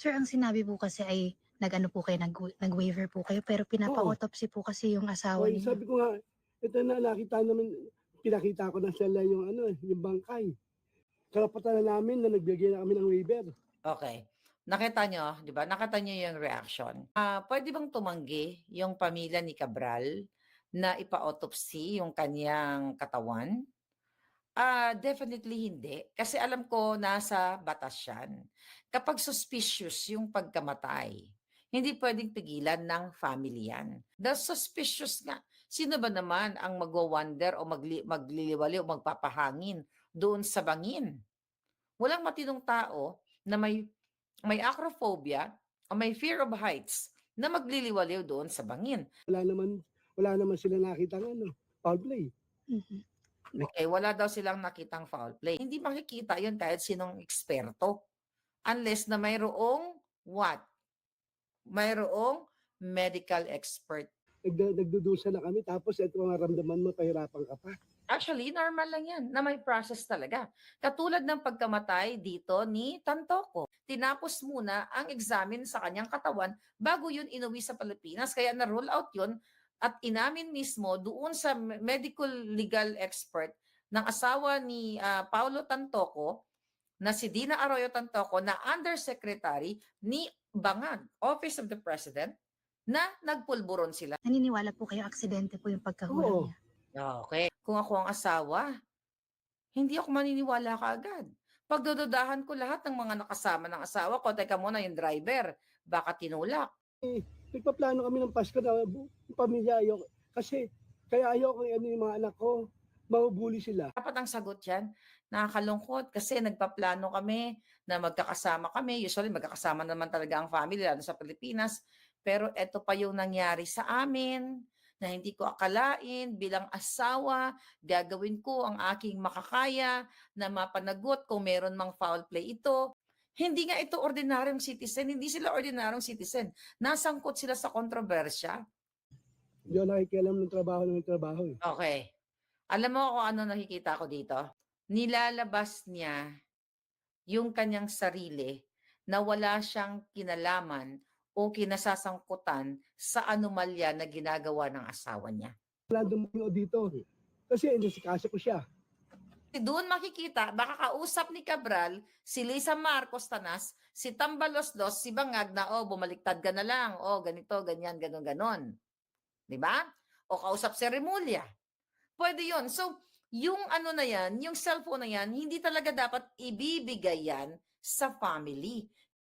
Sir, ang sinabi po kasi ay nag-ano po kayo, nag-waiver po kayo pero Oo, pinapa-autopsy po kasi yung asawa okey ninyo. sabi ko nga, ito na nakita naman pinakita ko na sila yung ano, yung bangkay. Karapatan na namin na nagbigay na kami ng waiver. Okay. Nakita niyo, 'di ba, nakita niyo yung reaction. Puwede bang tumanggi yung pamilya ni Cabral na ipa-autopsy yung kaniyang katawan? Definitely hindi. Kasi alam ko nasa batas 'yan. Kapag suspicious yung pagkamatay, hindi puwedeng pigilan ng family 'yan. Dahil suspicious nga. Sino ba naman ang magwa-wonder o magliliwaliw o magpapahangin doon sa bangin? Walang matinong tao na may acrophobia o may fear of heights na magliliwaliw doon sa bangin. Wala naman sila nakitang ano, foul play. Mhm. Okay, wala daw silang nakitang foul play. Hindi makikita 'yun kahit sinong eksperto unless na mayroong what? Mayroong medical expert. Nagdudusa na kami tapos eto mararamdaman mo pahirapan ka pa. Actually, normal lang 'yan na may process talaga. Katulad ng pagkamatay dito ni Tantoco. Tinapos muna ang examine sa kanyang katawan bago 'yun inuwi sa Pilipinas. Kaya na-rule out 'yun at inamin mismo doon sa medical legal expert ng asawa ni Paulo Tantoco na si Dina Arroyo Tantoco na undersecretary ni Bangag, Office of the President, na nagpulburon sila. Naniniwala po kayo aksidente po yung pagkahulog Oo. niya? Okay. Kung ako ang asawa, hindi ako maniniwala kaagad. Pagdududahan ko lahat ng mga nakasama ng asawa ko. Teka muna, yung driver, baka tinulak. Nagpaplano kami ng Pasko na yung pamilya kasi kaya ayoko ano yung mga anak ko, mahuhuli sila. Dapat ang sagot yan, nakakalungkot kasi nagpaplano kami na magkakasama kami. Usually magkakasama naman talaga ang family, lalo sa Pilipinas. Pero eto pa yung nangyari sa amin na hindi ko akalain bilang asawa, gagawin ko ang aking makakaya na mapanagot kung meron mang foul play ito. Hindi nga ito ordinaryong citizen, hindi sila ordinaryong citizen. Nasangkot sila sa kontrobersya. Hindi ako nakikialam ng trabaho eh. Okay. Alam mo kung ano nakikita ko dito? Nilalabas niya yung kanyang sarili na wala siyang kinalaman o kinasasangkutan sa anomalya na ginagawa ng asawa niya. Wala dumayo dito. Kasi inasikaso ko siya. Doon makikita, baka kausap ni Cabral, si Lisa Marcos Tanas, si Tambalos Dos, si Bangag na, bumaliktad ka na lang, ganito, ganyan, ganon, ganon. Di ba? O kausap si Remulla. Pwede yon. So, yung ano na yan, yung cellphone na yan, hindi talaga dapat ibibigay yan sa family.